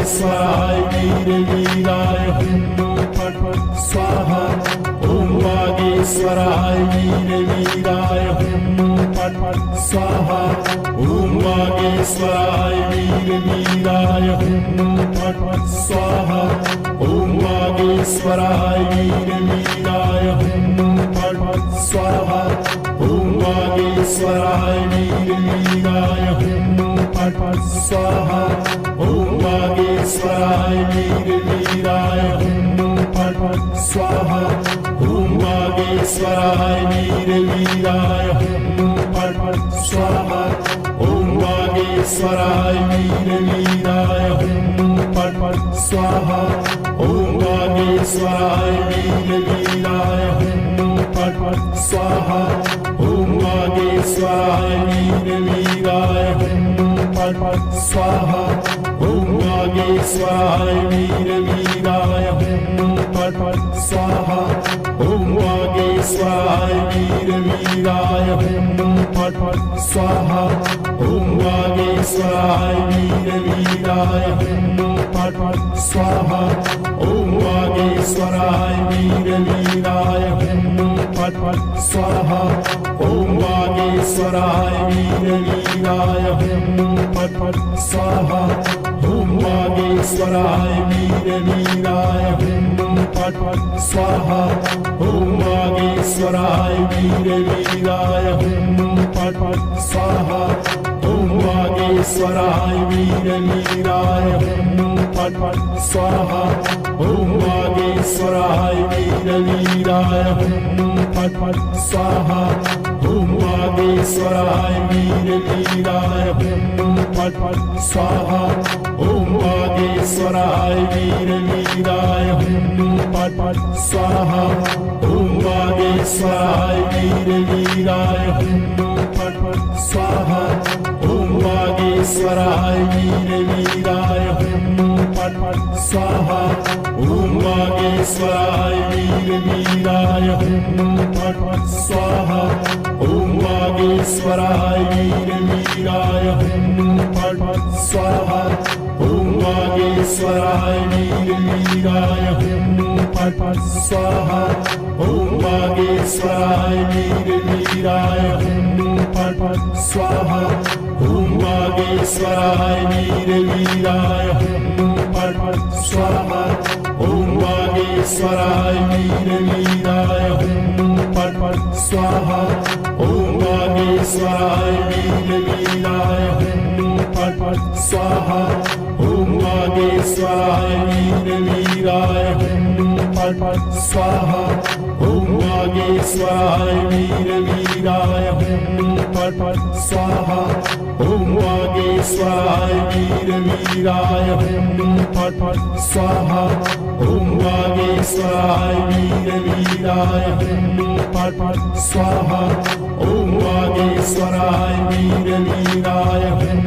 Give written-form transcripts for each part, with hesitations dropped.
वागेश्वराय वीरवीराय हुं फट् फट् स्वाहा। ॐ वागेश्वराय वीरवीराय हुं फट् फट् स्वाहा। ॐ वागेश्वराय वीरवीराय हुं फट् फट् स्वाहा। ॐ वागेश्वराय वीरवीराय हुं फट् फट् स्वाहा। ॐ वागेश्वराय वीरवीराय हुं फट् फट् स्वाहा। ॐ वागेश्वराय वीरवीराय हुं फट् फट् स्वाहा। ॐ वागेश्वराय वीरवीराय हुं फट् फट् स्वाहा। ॐ वागेश्वराय वीरवीराय हुं फट् फट् स्वाहा। ॐ वागेश्वराय वीरवीराय हुं फट् फट् स्वाहा। ॐ वागेश्वराय वीरवीराय हुं फट् फट् स्वाहा। ॐ वागेश्वराय वीरवीराय हुं फट् फट् स्वाहा। ॐ वागेश्वराय वीरवीराय हुं फट् फट् स्वाहा। ॐ वागेश्वराय वीरवीराय हुं फट् फट् स्वाहा। ॐ वागेश्वराय वीरवीराय हुं फट् फट् स्वाहा। ॐ वागेश्वराय वीरवीराय हुं फट् फट् स्वाहा। ॐ वागेश्वराय वीरवीराय हुं फट् फट् स्वाहा। ॐ वागेश्वराय वीरवीराय हुं फट् फट् स्वाहा। ॐ वागेश्वराय वीरवीराय हुं फट् फट् स्वाहा। ॐ वागेश्वराय वीरवीराय हुं फट् फट् स्वाहा। ॐ वागेश्वराय वीरवीराय हुं फट् फट् स्वाहा। ॐ वागेश्वराय वीरवीराय हुं फट् फट् स्वाहा। ॐ वागेश्वराय वीरवीराय हुं फट् फट् स्वाहा। ॐ वागेश्वराय वीरवीराय हुं फट् फट् स्वाहा। ॐ वागेश्वराय वीरवीराय हुं फट् फट् स्वाहा। ॐ वागेश्वराय वीरवीराय हुं फट् फट् स्वाहा। ॐ वागेश्वराय वीरवीराय हुं फट् फट् स्वाहा। ॐ वागेश्वराय वीरवीराय हुं फट् फट् स्वाहा। ॐ वागेश्वराय वीरवीराय हुं फट् फट् स्वाहा। ॐ वागेश्वराय वीरवीराय हुं फट् फट् स्वाहा। ॐ वागेश्वराय वीरवीराय हुं फट् फट् स्वाहा। ॐ वागेश्वराय वीरवीराय हुं फट् फट् स्वाहा। ॐ वागेश्वराय वीरवीराय हुं फट् फट् स्वाहा। ॐ वागेश्वराय वीरवीराय हुं फट् फट् स्वाहा। ॐ वागेश्वराय वीरवीराय हुं फट् फट् स्वाहा। ॐ वागेश्वराय वीरवीराय हुं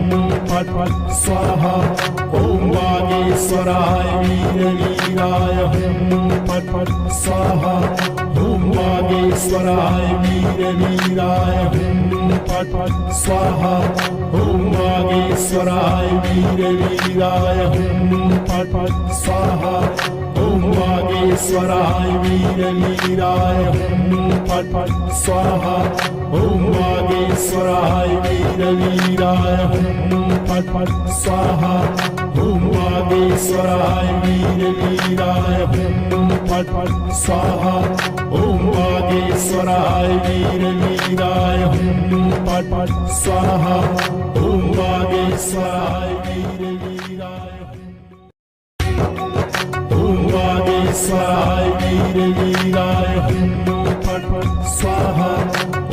फट् फट् स्वाहा। ॐ वागेश्वराय वीरवीराय हुं फट् फट् स्वाहा। ॐ वागेश्वराय वीरवीराय हुं फट् फट् स्वाहा। ॐ वागेश्वराय वीरवीराय हुं फट् फट् स्वाहा। ॐ वागेश्वराय वीरवीराय हुं फट् फट् स्वाहा। ॐ वागेश्वराय वीरवीराय हुं फट् फट् स्वाहा। ॐ वागेश्वराय वीरवीराय हुं फट् फट् स्वाहा। ॐ वागेश्वराय वीरवीराय हुं फट् फट् स्वाहा। ॐ वागेश्वराय वीरवीराय ॐ वागेश्वराय वीरवीराय हुं फट् फट् स्वाहा।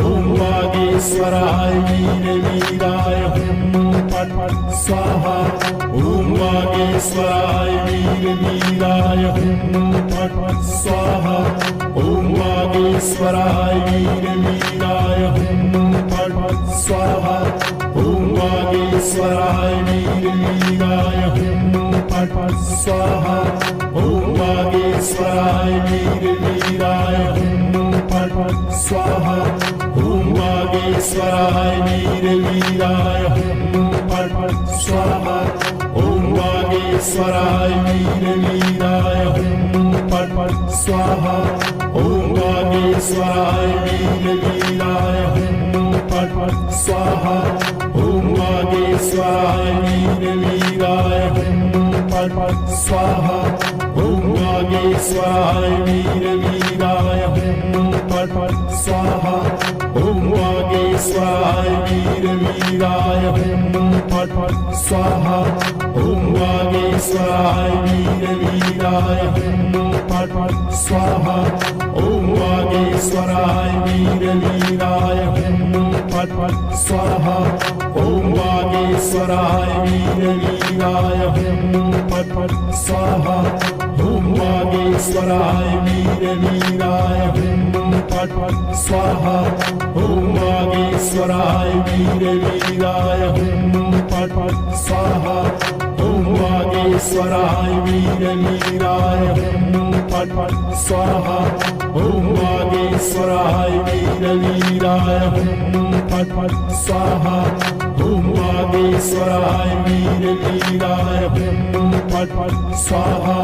ॐ वागेश्वराय वीरवीराय हुं फट् फट् स्वाहा। ॐ वागेश्वराय वीरवीराय हुं फट् फट् स्वाहा। ॐ वागेश्वराय वीरवीराय हुं फट् फट् स्वाहा। ॐ वागेश्वराय वीरवीराय हुं फट् फट् स्वाहा। ॐ वागेश्वराय वीरवीराय हुं फट् फट् स्वाहा। ॐ वागेश्वराय वीरवीराय हुं फट् फट् स्वाहा। ॐ वागेश्वराय वागेश्वराय वीरवीराय हुं फट् फट् स्वाहा। ॐ वागेश्वराय वीरवीराय हुं फट् फट् स्वाहा। ॐ वागेश्वराय वीरवीराय हुं फट् फट् स्वाहा। ॐ वागेश्वराय वीरवीराय हुं फट् फट् स्वाहा। ॐ वागेश्वराय वीरवीराय हुं फट् फट् स्वाहा। ॐ वागेश्वराय वीरवीराय हुं फट् फट् स्वाहा। ॐ वागेश्वराय वीरवीराय हुं फट् फट् स्वाहा। ॐ वागेश्वराय वीरवीराय हुं फट् फट् स्वाहा। ॐ वागेश्वराय वीरवीराय हुं फट् फट् स्वाहा। ॐ वागेश्वराय वीरवीराय हुं फट् फट् स्वाहा। ॐ वागेश्वराय वीरवीराय हुं फट् फट् स्वाहा। ॐ वागेश्वराय वीरवीराय हुं फट् फट् स्वाहा। ॐ वागेश्वराय वीरवीराय हुं फट् फट् स्वाहा।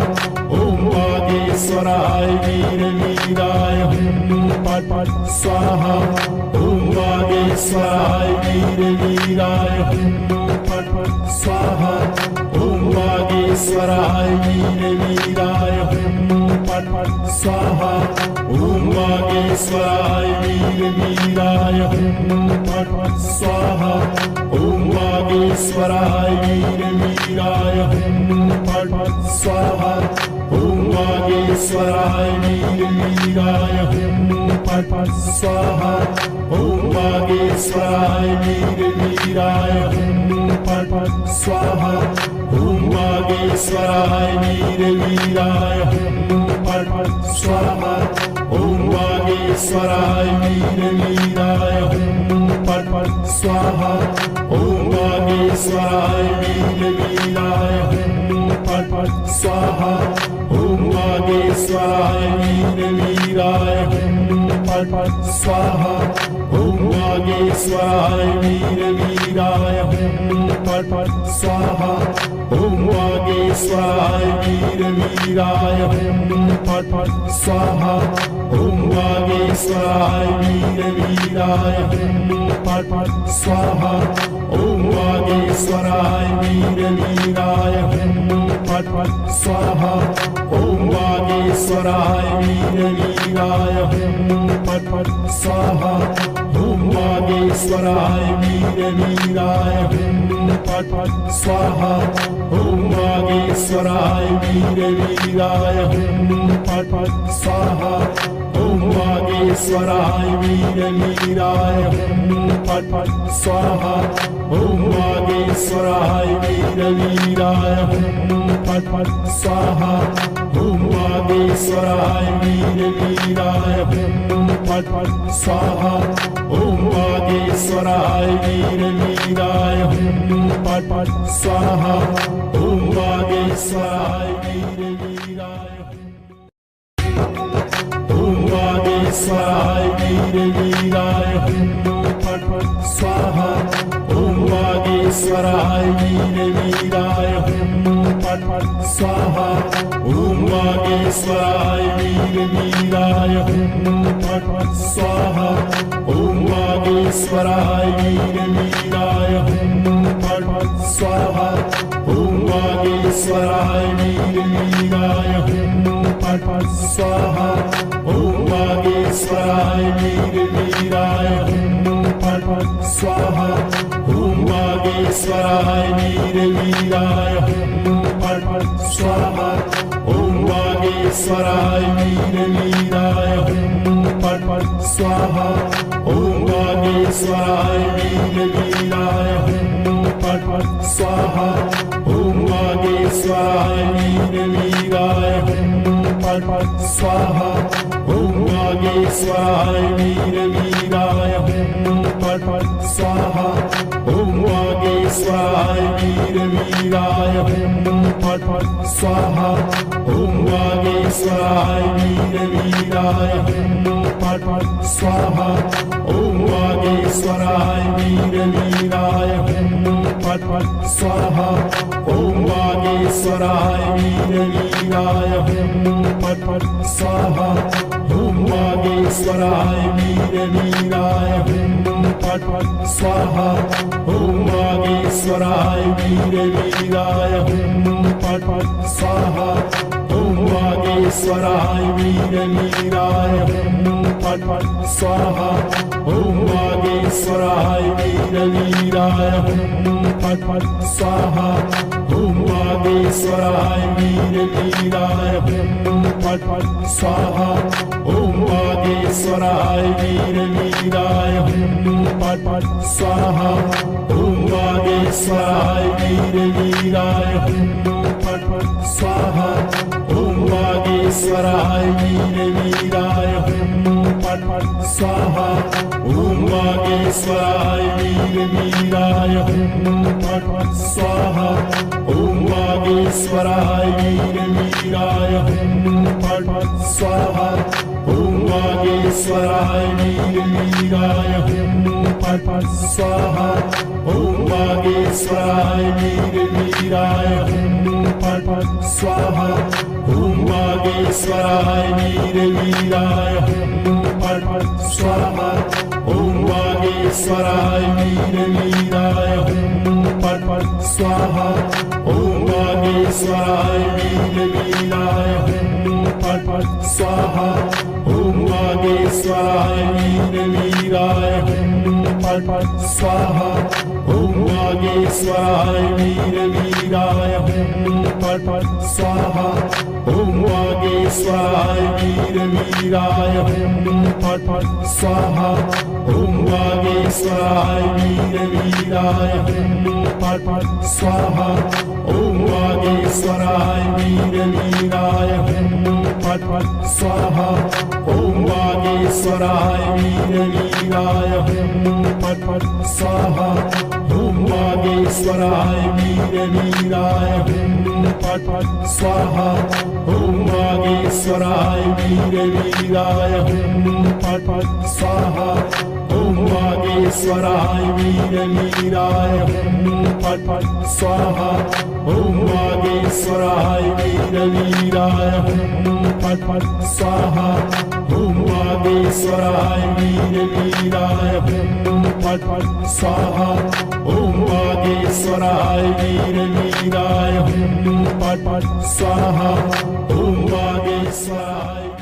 ॐ वागेश्वराय वीरवीराय हुं फट् फट् स्वाहा। ॐ वागेश्वराय वीरवीराय हुं फट् फट् स्वाहा। ॐ वागेश्वराय वीरवीराय हुं फट् फट् स्वाहा। ॐ वागेश्वराय वीरवीराय हुं फट् फट् स्वाहा। ॐ वागेश्वराय वीरवीराय हुं फट् फट् स्वाहा। ॐ वागेश्वराय वीरवीराय हुं फट् फट् स्वाहा। ॐ वागेश्वराय वीरवीराय हुं फट् फट् स्वाहा। ॐ वागेश्वराय वीरवीराय हुं फट् फट् स्वाहा। ॐ वागेश्वराय वीरवीराय हुं फट् फट् स्वाहा। ॐ वागेश्वराय वीरवीराय हुं फट् फट् स्वाहा। ॐ वागेश्वराय वीरवीराय हुं फट् फट् स्वाहा। ॐ वागेश्वराय वीरवीराय हुं फट् फट् स्वाहा। ॐ वागेश्वराय वीरवीराय हुं फट् फट् स्वाहा। ॐ वागेश्वराय वीरवीराय हुं फट् फट् स्वाहा। ॐ वागेश्वराय वीरवीराय हुं फट् फट् स्वाहा। ॐ वागेश्वराय वीरवीराय हुं फट् फट् स्वाहा। ॐ वागेश्वराय वीरवीराय हुं फट् फट् स्वाहा। ॐ वागेश्वराय वीरवीराय हुं फट् फट् स्वाहा। ॐ वागेश्वराय वीरवीराय हुं फट् फट् स्वाहा। ॐ वागेश्वराय वीरवीराय हुं फट् फट् स्वाहा। ॐ वागेश्वराय वीरवीराय हुं फट् फट् स्वाहा। ॐ वागेश्वराय वीरवीराय हुं फट् फट् स्वाहा। ॐ वागेश्वराय वीरवीराय ॐ वागेश्वराय वीरवीराय हुं फट् फट् स्वाहा। ॐ वागेश्वराय वीरवीराय हुं फट् फट् स्वाहा। ॐ वागेश्वराय वीरवीराय हुं फट् फट् स्वाहा। ॐ वागेश्वराय वीरवीराय हुं फट् फट् स्वाहा। ॐ वागेश्वराय वीरवीराय हुं फट् फट् स्वाहा। ॐ वागेश्वराय वीरवीराय हुं फट् फट् स्वाहा। ॐ वागेश्वराय वीरवीराय हुं फट् फट् स्वाहा। ॐ वागेश्वराय वीरवीराय हुं फट् फट् स्वाहा। ॐ वागेश्वराय वीरवीराय हुं फट् फट् स्वाहा। ॐ वागेश्वराय वीरवीराय हुं फट् फट् स्वाहा। ॐ वागेश्वराय वीरवीराय हुं फट् फट् स्वाहा। ॐ वागेश्वराय वीरवीराय हुं फट् फट् स्वाहा। ॐ वागेश्वराय वीरवीराय हुं फट् फट् स्वाहा। ॐ वागेश्वराय वीरवीराय हुं फट् फट् स्वाहा। ॐ वागेश्वराय वागेश्वराय वीरवीराय हुं फट् फट् स्वाहा ॐ वागेश्वराय वीरवीराय हुं फट् फट् स्वाहा ॐ वागेश्वराय वीरवीराय हुं फट् फट् स्वाहा ॐ वागेश्वराय वीरवीराय हुं फट् फट् स्वाहा ॐ वागेश्वराय वीरवीराय हुं फट् फट् स्वाहा ॐ वागेश्वराय वीरवीराय हुं फट् फट् स्वाहा ॐ वागेश्वराय वीरवीराय हुं फट् फट् स्वाहा ॐ वागेश्वराय वीरवीराय हुं फट् फट् स्वाहा ॐ वागेश्वराय वीरवीराय हुं फट् फट् स्वाहा ॐ वागेश्वराय वीरवीराय हुं फट् फट् स्वाहा ॐ वागेश्वराय वीरवीराय हुं फट् फट् स्वाहा ॐ वागेश्वराय वीरवीराय हुं फट् फट् स्वाहा ॐ वागेश्वराय वीरवीराय हुं फट् फट् स्वाहा ॐ वागेश्वराय वीरवीराय हुं फट् फट् स्वाहा ॐ वागेश्वराय वीरवीराय हुं फट् फट् स्वाहा ॐ वागेश्वराय वीरवीराय हुं फट् फट् स्वाहा ॐ वागेश्वराय वीरवीराय हुं फट् फट् स्वाहा ॐ वागेश्वराय वीरवीराय हुं फट् फट् स्वाहा ॐ वागेश्वराय वीरवीराय हुं फट् फट् स्वाहा ॐ वागेश्वराय वीरवीराय हुं फट् फट् स्वाहा ॐ वागेश्वराय वीरवीराय हुं फट् फट् स्वाहा ॐ वागेश्वराय वीरवीराय हुं फट् फट् स्वाहा ॐ वागेश्वराय वीरवीराय हुं फट् फट् स्वाहा ॐ वागेश्वराय वीरवीराय हुं फट् फट् स्वाहा ॐ वागेश्वराय वीरवीराय हुं फट् फट् स्वाहा ॐ वागेश्वराय वीरवीराय हुं फट् फट् स्वाहा ॐ वागेश्वराय वीरवीराय हुं फट् फट् स्वाहा ॐ वागेश्वराय वीरवीराय हुं फट् फट् स्वाहा ॐ वागेश्वराय